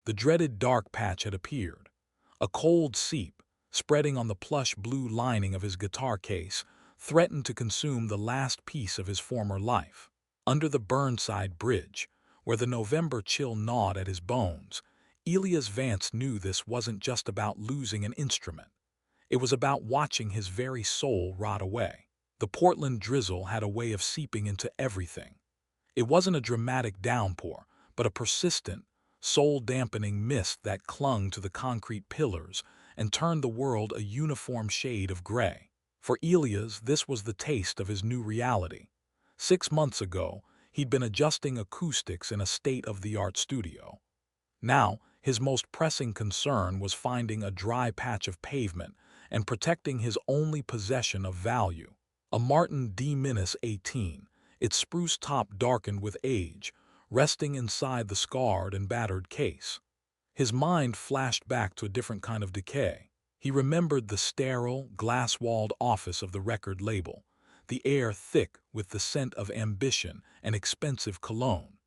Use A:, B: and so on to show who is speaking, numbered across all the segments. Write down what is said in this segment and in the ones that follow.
A: The dreaded dark patch had appeared. A cold seep, spreading on the plush blue lining of his guitar case, threatened to consume the last piece of his former life. Under the Burnside Bridge, where the November chill gnawed at his bones, Elias Vance knew this wasn't just about losing an instrument. It was about watching his very soul rot away. The Portland drizzle had a way of seeping into everything. It wasn't a dramatic downpour, but a persistent, soul-dampening mist that clung to the concrete pillars and turned the world a uniform shade of gray. For Elias, this was the taste of his new reality. 6 months ago, he'd been adjusting acoustics in a state-of-the-art studio. Now, his most pressing concern was finding a dry patch of pavement and protecting his only possession of value, a Martin D-18, its spruce top darkened with age, resting inside the scarred and battered case. His mind flashed back to a different kind of decay. He remembered the sterile, glass-walled office of the record label, the air thick with the scent of ambition and expensive cologne.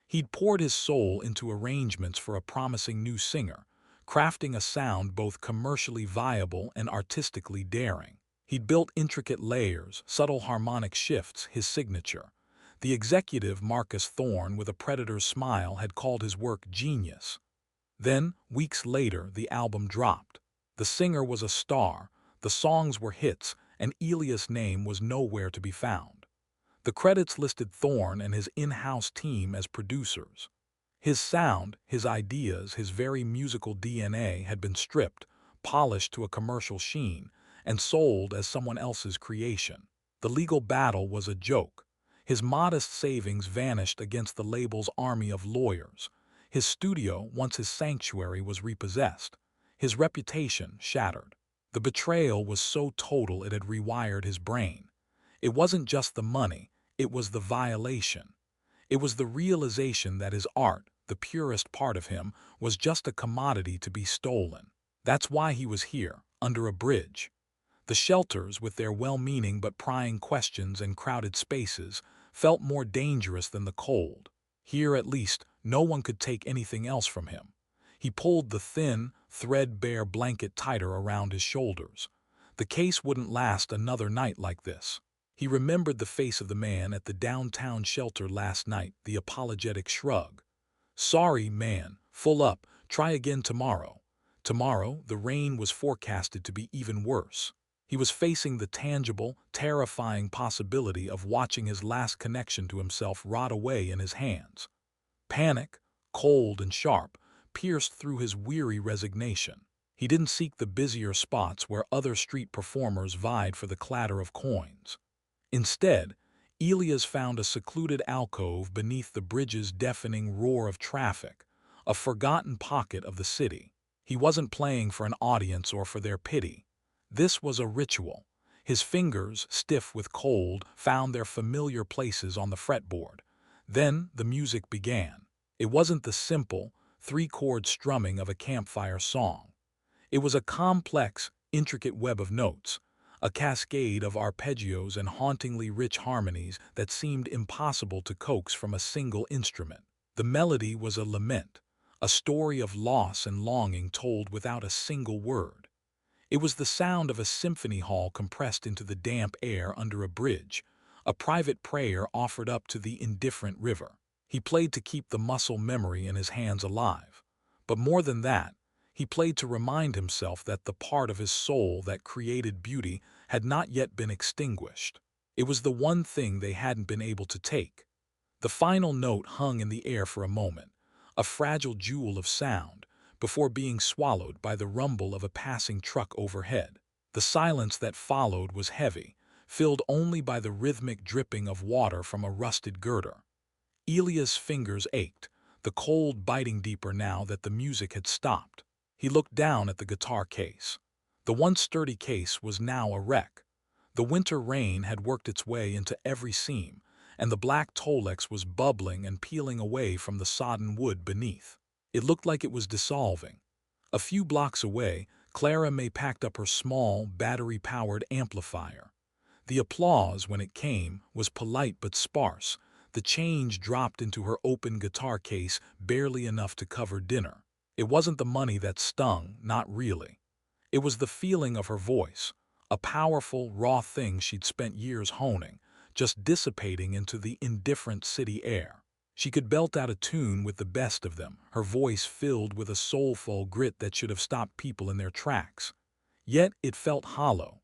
A: He'd poured his soul into arrangements for a promising new singer, crafting a sound both commercially viable and artistically daring. He'd built intricate layers, subtle harmonic shifts, his signature. The executive, Marcus Thorne, with a predator's smile, had called his work genius. Then, weeks later, the album dropped. The singer was a star, the songs were hits, and Elias' name was nowhere to be found. The credits listed Thorne and his in-house team as producers. His sound, his ideas, his very musical DNA had been stripped, polished to a commercial sheen, and sold as someone else's creation. The legal battle was a joke. His modest savings vanished against the label's army of lawyers. His studio, once his sanctuary, was repossessed. His reputation shattered. The betrayal was so total it had rewired his brain. It wasn't just the money, it was the violation. It was the realization that his art, the purest part of him, was just a commodity to be stolen. That's why he was here, under a bridge. The shelters, with their well-meaning but prying questions and crowded spaces, felt more dangerous than the cold. Here, at least, no one could take anything else from him. He pulled the thin, threadbare blanket tighter around his shoulders. The case wouldn't last another night like this. He remembered the face of the man at the downtown shelter last night, the apologetic shrug. "Sorry, man, full up, try again tomorrow." Tomorrow, the rain was forecasted to be even worse. He was facing the tangible, terrifying possibility of watching his last connection to himself rot away in his hands. Panic, cold and sharp, pierced through his weary resignation. He didn't seek the busier spots where other street performers vied for the clatter of coins. Instead, Elias found a secluded alcove beneath the bridge's deafening roar of traffic, a forgotten pocket of the city. He wasn't playing for an audience or for their pity. This was a ritual. His fingers, stiff with cold, found their familiar places on the fretboard. Then the music began. It wasn't the simple, three-chord strumming of a campfire song. It was a complex, intricate web of notes, a cascade of arpeggios and hauntingly rich harmonies that seemed impossible to coax from a single instrument. The melody was a lament, a story of loss and longing told without a single word. It was the sound of a symphony hall compressed into the damp air under a bridge, a private prayer offered up to the indifferent river. He played to keep the muscle memory in his hands alive. But more than that, he played to remind himself that the part of his soul that created beauty had not yet been extinguished. It was the one thing they hadn't been able to take. The final note hung in the air for a moment, a fragile jewel of sound, before being swallowed by the rumble of a passing truck overhead. The silence that followed was heavy, filled only by the rhythmic dripping of water from a rusted girder. Elias' fingers ached, the cold biting deeper now that the music had stopped. He looked down at the guitar case. The once sturdy case was now a wreck. The winter rain had worked its way into every seam, and the black Tolex was bubbling and peeling away from the sodden wood beneath. It looked like it was dissolving. A few blocks away, Clara May packed up her small, battery-powered amplifier. The applause, when it came, was polite but sparse. The change dropped into her open guitar case barely enough to cover dinner. It wasn't the money that stung, not really. It was the feeling of her voice, a powerful, raw thing she'd spent years honing, just dissipating into the indifferent city air. She could belt out a tune with the best of them, her voice filled with a soulful grit that should have stopped people in their tracks. Yet it felt hollow.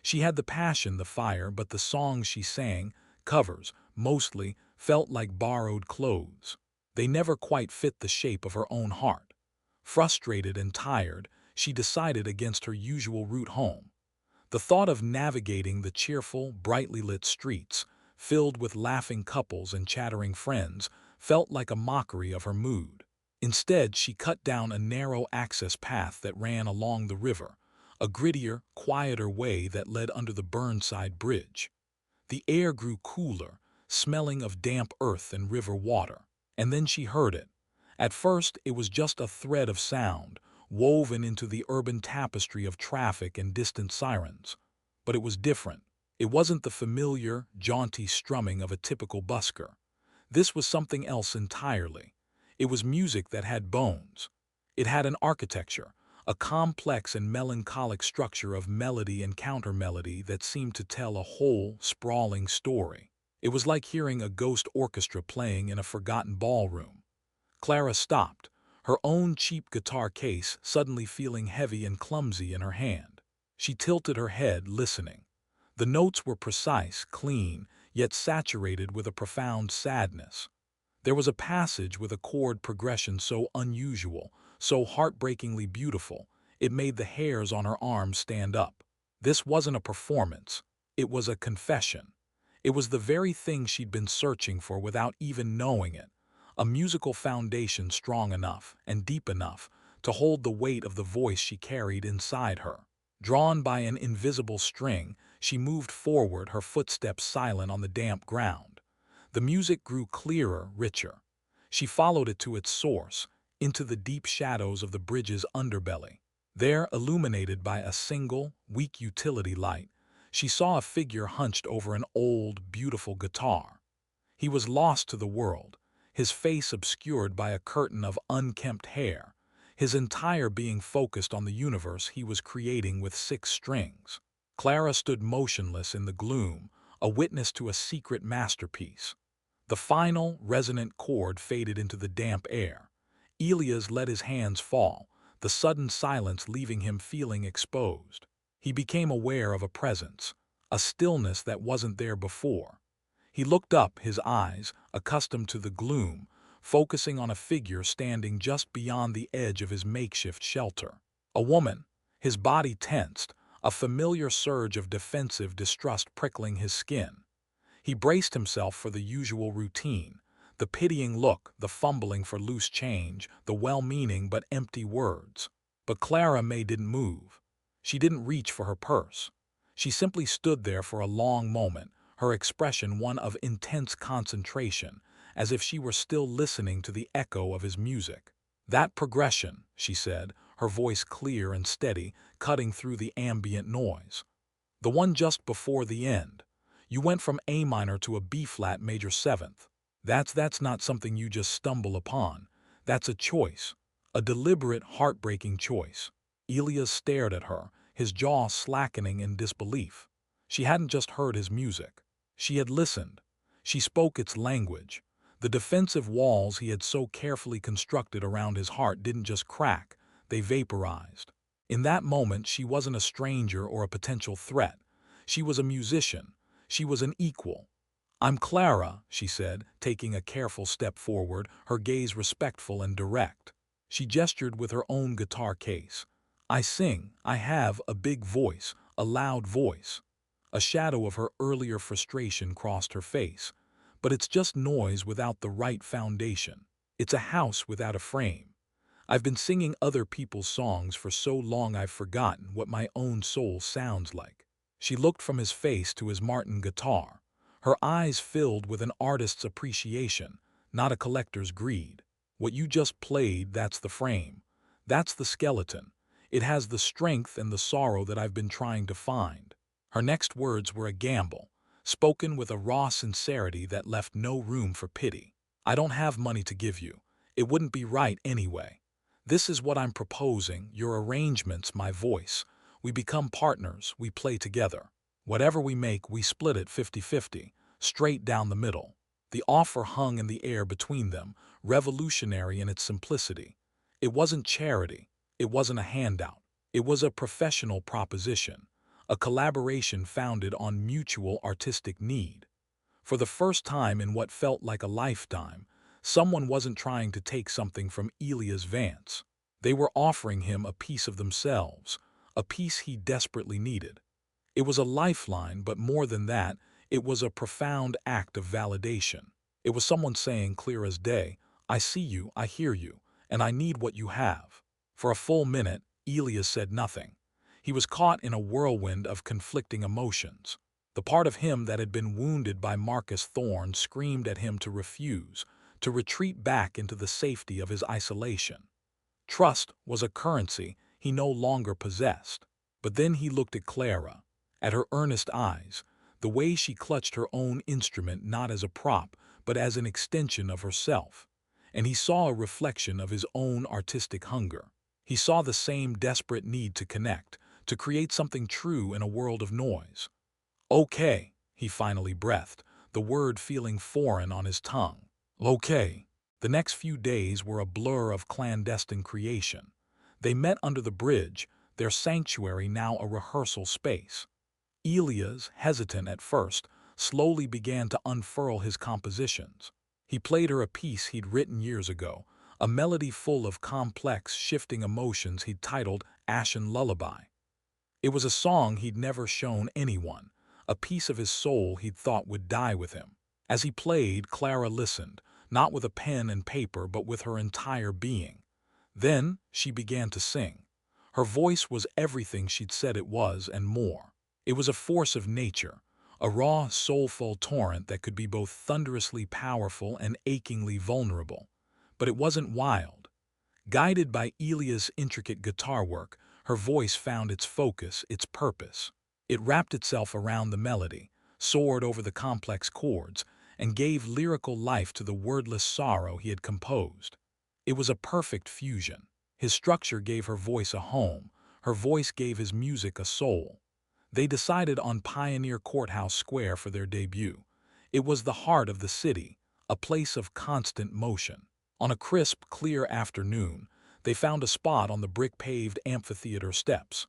A: She had the passion, the fire, but the songs she sang, covers, mostly, felt like borrowed clothes. They never quite fit the shape of her own heart. Frustrated and tired, she decided against her usual route home. The thought of navigating the cheerful, brightly lit streets, filled with laughing couples and chattering friends, felt like a mockery of her mood. Instead, she cut down a narrow access path that ran along the river, a grittier, quieter way that led under the Burnside Bridge. The air grew cooler, smelling of damp earth and river water. And then she heard it. At first, it was just a thread of sound, woven into the urban tapestry of traffic and distant sirens. But it was different. It wasn't the familiar, jaunty strumming of a typical busker. This was something else entirely. It was music that had bones. It had an architecture, a complex and melancholic structure of melody and counter-melody that seemed to tell a whole, sprawling story. It was like hearing a ghost orchestra playing in a forgotten ballroom. Clara stopped, her own cheap guitar case suddenly feeling heavy and clumsy in her hand. She tilted her head, listening. The notes were precise, clean, yet saturated with a profound sadness. There was a passage with a chord progression so unusual, so heartbreakingly beautiful, it made the hairs on her arms stand up. This wasn't a performance. It was a confession. It was the very thing she'd been searching for without even knowing it, a musical foundation strong enough and deep enough to hold the weight of the voice she carried inside her. Drawn by an invisible string, she moved forward, her footsteps silent on the damp ground. The music grew clearer, richer. She followed it to its source, into the deep shadows of the bridge's underbelly. There, illuminated by a single, weak utility light, she saw a figure hunched over an old, beautiful guitar. He was lost to the world, his face obscured by a curtain of unkempt hair, his entire being focused on the universe he was creating with 6 strings. Clara stood motionless in the gloom, a witness to a secret masterpiece. The final, resonant chord faded into the damp air. Elias let his hands fall, the sudden silence leaving him feeling exposed. He became aware of a presence, a stillness that wasn't there before. He looked up, his eyes, accustomed to the gloom, focusing on a figure standing just beyond the edge of his makeshift shelter. A woman, his body tensed, a familiar surge of defensive distrust prickling his skin. He braced himself for the usual routine, the pitying look, the fumbling for loose change, the well-meaning but empty words. But Clara May didn't move. She didn't reach for her purse. She simply stood there for a long moment, her expression one of intense concentration, as if she were still listening to the echo of his music. "That progression," she said, her voice clear and steady, cutting through the ambient noise. "The one just before the end. You went from A minor to a B-flat major 7th. That's not something you just stumble upon. That's a choice, a deliberate, heartbreaking choice." Elias stared at her, his jaw slackening in disbelief. She hadn't just heard his music. She had listened. She spoke its language. The defensive walls he had so carefully constructed around his heart didn't just crack, they vaporized. In that moment, she wasn't a stranger or a potential threat. She was a musician. She was an equal. "I'm Clara," she said, taking a careful step forward, her gaze respectful and direct. She gestured with her own guitar case. "I sing. I have a big voice, a loud voice." A shadow of her earlier frustration crossed her face. "But it's just noise without the right foundation. It's a house without a frame. I've been singing other people's songs for so long I've forgotten what my own soul sounds like." She looked from his face to his Martin guitar, her eyes filled with an artist's appreciation, not a collector's greed. "What you just played, that's the frame. That's the skeleton. It has the strength and the sorrow that I've been trying to find." Her next words were a gamble, spoken with a raw sincerity that left no room for pity. "I don't have money to give you. It wouldn't be right anyway. This is what I'm proposing, your arrangements, my voice. We become partners, we play together. Whatever we make, we split it 50-50, straight down the middle. The offer hung in the air between them, revolutionary in its simplicity. It wasn't charity, it wasn't a handout. It was a professional proposition, a collaboration founded on mutual artistic need. For the first time in what felt like a lifetime, someone wasn't trying to take something from Elias Vance. They were offering him a piece of themselves, a piece he desperately needed. It was a lifeline, but more than that, it was a profound act of validation. It was someone saying, clear as day, I see you, I hear you, and I need what you have. For a full minute, Elias said nothing. He was caught in a whirlwind of conflicting emotions. The part of him that had been wounded by Marcus Thorne screamed at him to refuse, to retreat back into the safety of his isolation. Trust was a currency he no longer possessed. But then he looked at Clara, at her earnest eyes, the way she clutched her own instrument not as a prop, but as an extension of herself. And he saw a reflection of his own artistic hunger. He saw the same desperate need to connect, to create something true in a world of noise. Okay, he finally breathed, the word feeling foreign on his tongue. Okay. The next few days were a blur of clandestine creation. They met under the bridge, their sanctuary now a rehearsal space. Elias, hesitant at first, slowly began to unfurl his compositions. He played her a piece he'd written years ago, a melody full of complex, shifting emotions he'd titled Ashen Lullaby. It was a song he'd never shown anyone, a piece of his soul he'd thought would die with him. As he played, Clara listened, not with a pen and paper but with her entire being. Then she began to sing. Her voice was everything she'd said it was and more. It was a force of nature, a raw, soulful torrent that could be both thunderously powerful and achingly vulnerable. But it wasn't wild. Guided by Elia's intricate guitar work, her voice found its focus, its purpose. It wrapped itself around the melody, soared over the complex chords, and gave lyrical life to the wordless sorrow he had composed. It was a perfect fusion. His structure gave her voice a home, her voice gave his music a soul. They decided on Pioneer Courthouse Square for their debut. It was the heart of the city, a place of constant motion. On a crisp, clear afternoon, they found a spot on the brick-paved amphitheater steps.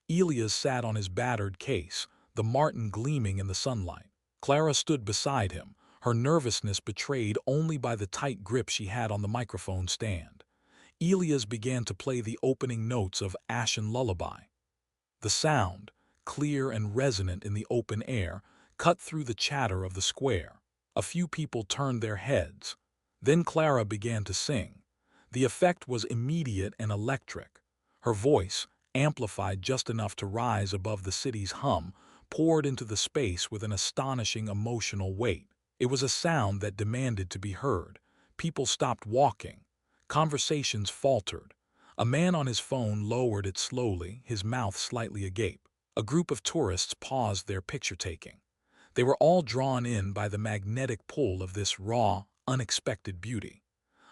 A: Elias sat on his battered case, the Martin gleaming in the sunlight. Clara stood beside him, her nervousness betrayed only by the tight grip she had on the microphone stand. Elias began to play the opening notes of Ashen Lullaby. The sound, clear and resonant in the open air, cut through the chatter of the square. A few people turned their heads. Then Clara began to sing. The effect was immediate and electric. Her voice, amplified just enough to rise above the city's hum, poured into the space with an astonishing emotional weight. It was a sound that demanded to be heard. People stopped walking. Conversations faltered. A man on his phone lowered it slowly, his mouth slightly agape. A group of tourists paused their picture-taking. They were all drawn in by the magnetic pull of this raw, unexpected beauty.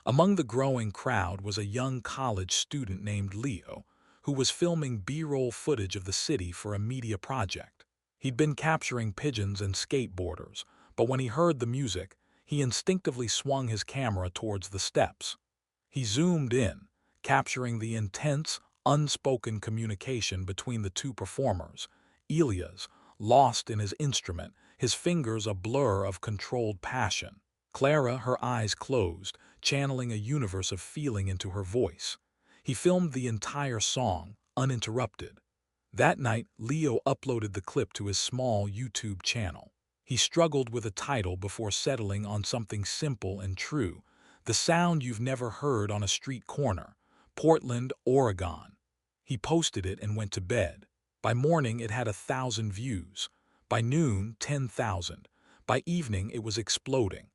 A: Among the growing crowd was a young college student named Leo, who was filming B-roll footage of the city for a media project. He'd been capturing pigeons and skateboarders, but when he heard the music, he instinctively swung his camera towards the steps. He zoomed in, capturing the intense, unspoken communication between the two performers. Elias, lost in his instrument, his fingers a blur of controlled passion. Clara, her eyes closed, channeling a universe of feeling into her voice. He filmed the entire song, uninterrupted. That night, Leo uploaded the clip to his small YouTube channel. He struggled with a title before settling on something simple and true, the sound you've never heard on a street corner, Portland, Oregon. He posted it and went to bed. By morning, it had 1,000 views. By noon, 10,000. By evening, it was exploding.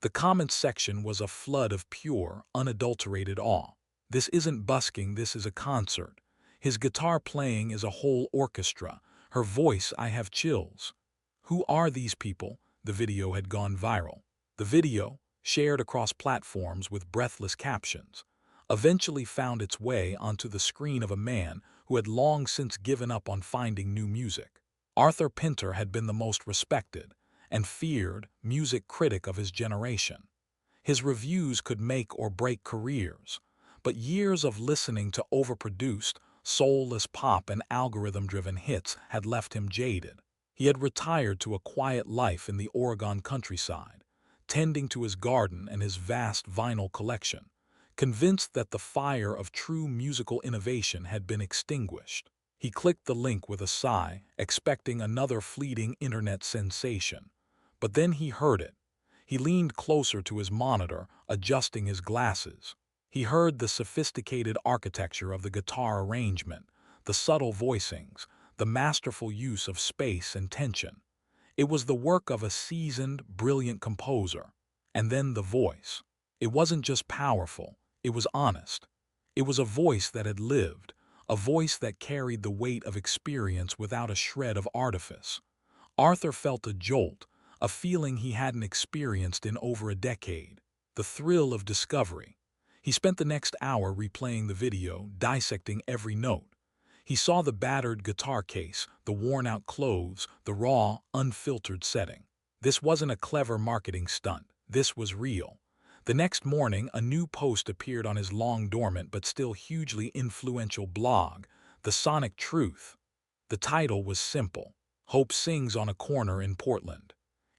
A: The comments section was a flood of pure, unadulterated awe. This isn't busking, this is a concert. His guitar playing is a whole orchestra. Her voice, I have chills. Who are these people? The video had gone viral. The video, shared across platforms with breathless captions. eventually found its way onto the screen of a man who had long since given up on finding new music. Arthur Pinter had been the most respected and feared music critic of his generation. His reviews could make or break careers, but years of listening to overproduced, soulless pop and algorithm-driven hits had left him jaded. He had retired to a quiet life in the Oregon countryside, tending to his garden and his vast vinyl collection, convinced that the fire of true musical innovation had been extinguished. He clicked the link with a sigh, expecting another fleeting internet sensation. But then he heard it. He leaned closer to his monitor, adjusting his glasses. He heard the sophisticated architecture of the guitar arrangement, the subtle voicings, the masterful use of space and tension. It was the work of a seasoned, brilliant composer. And then the voice. It wasn't just powerful, it was honest. It was a voice that had lived, a voice that carried the weight of experience without a shred of artifice. Arthur felt a jolt, a feeling he hadn't experienced in over a decade, the thrill of discovery. He spent the next hour replaying the video, dissecting every note. He saw the battered guitar case, the worn-out clothes, the raw, unfiltered setting. This wasn't a clever marketing stunt. This was real. The next morning, a new post appeared on his long-dormant but still hugely influential blog, The Sonic Truth. The title was simple: Hope Sings on a Corner in Portland.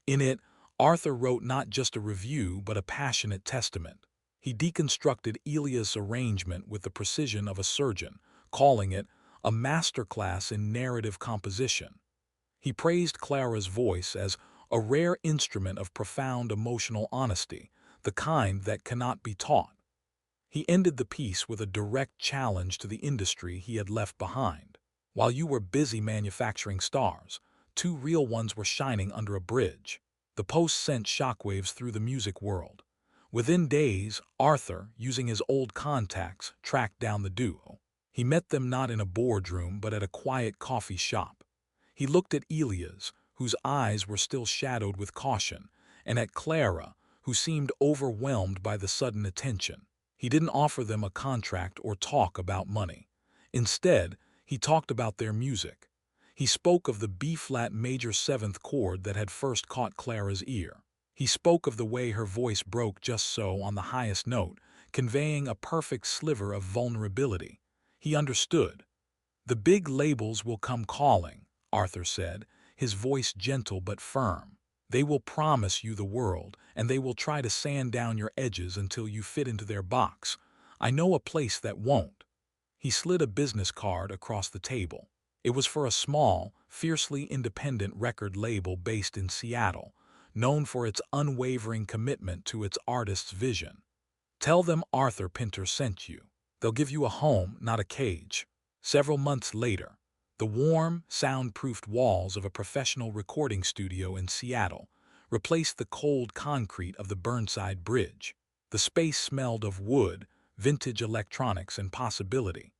A: In it, Arthur wrote not just a review but a passionate testament. He deconstructed Elia's arrangement with the precision of a surgeon, calling it a masterclass in narrative composition. He praised Clara's voice as a rare instrument of profound emotional honesty, the kind that cannot be taught. He ended the piece with a direct challenge to the industry he had left behind. While you were busy manufacturing stars, two real ones were shining under a bridge. The post sent shockwaves through the music world. Within days, Arthur, using his old contacts, tracked down the duo. He met them not in a boardroom but at a quiet coffee shop. He looked at Elias, whose eyes were still shadowed with caution, and at Clara, who seemed overwhelmed by the sudden attention. He didn't offer them a contract or talk about money. Instead, he talked about their music. He spoke of the B-flat major seventh chord that had first caught Clara's ear. He spoke of the way her voice broke just so on the highest note, conveying a perfect sliver of vulnerability. He understood. "The big labels will come calling," Arthur said, his voice gentle but firm. "They will promise you the world, and they will try to sand down your edges until you fit into their box. I know a place that won't." He slid a business card across the table. It was for a small, fiercely independent record label based in Seattle, known for its unwavering commitment to its artist's vision. "Tell them Arthur Pinter sent you. They'll give you a home, not a cage." Several months later, the warm, soundproofed walls of a professional recording studio in Seattle replaced the cold concrete of the Burnside Bridge. The space smelled of wood, vintage electronics, and possibility.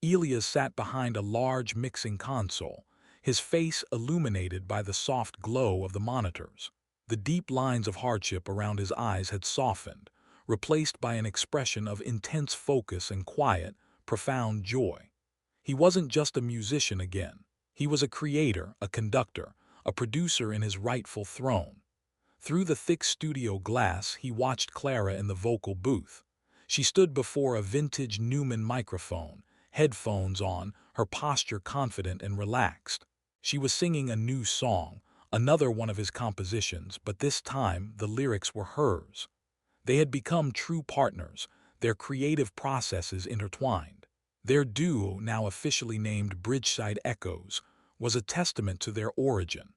A: Elias sat behind a large mixing console, his face illuminated by the soft glow of the monitors. The deep lines of hardship around his eyes had softened, replaced by an expression of intense focus and quiet, profound joy. He wasn't just a musician again. He was a creator, a conductor, a producer in his rightful throne. Through the thick studio glass, he watched Clara in the vocal booth. She stood before a vintage Neumann microphone, headphones on, her posture confident and relaxed. She was singing a new song, another one of his compositions, but this time the lyrics were hers. They had become true partners, their creative processes intertwined. Their duo, now officially named Bridgeside Echoes, was a testament to their origin.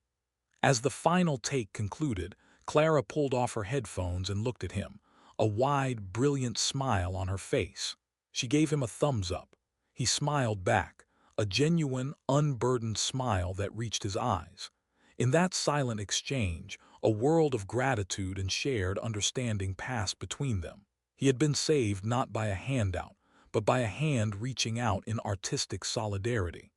A: As the final take concluded, Clara pulled off her headphones and looked at him, a wide, brilliant smile on her face. She gave him a thumbs up. He smiled back, a genuine, unburdened smile that reached his eyes. In that silent exchange, a world of gratitude and shared understanding passed between them. He had been saved not by a handout, but by a hand reaching out in artistic solidarity.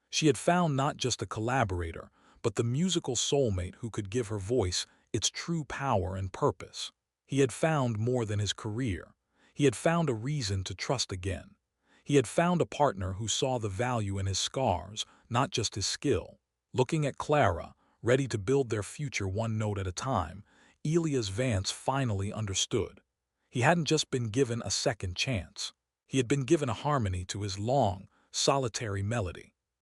A: She had found not just a collaborator, but the musical soulmate who could give her voice its true power and purpose. He had found more than his career. He had found a reason to trust again. He had found a partner who saw the value in his scars, not just his skill. Looking at Clara, ready to build their future one note at a time, Elias Vance finally understood. He hadn't just been given a second chance. He had been given a harmony to his long, solitary melody.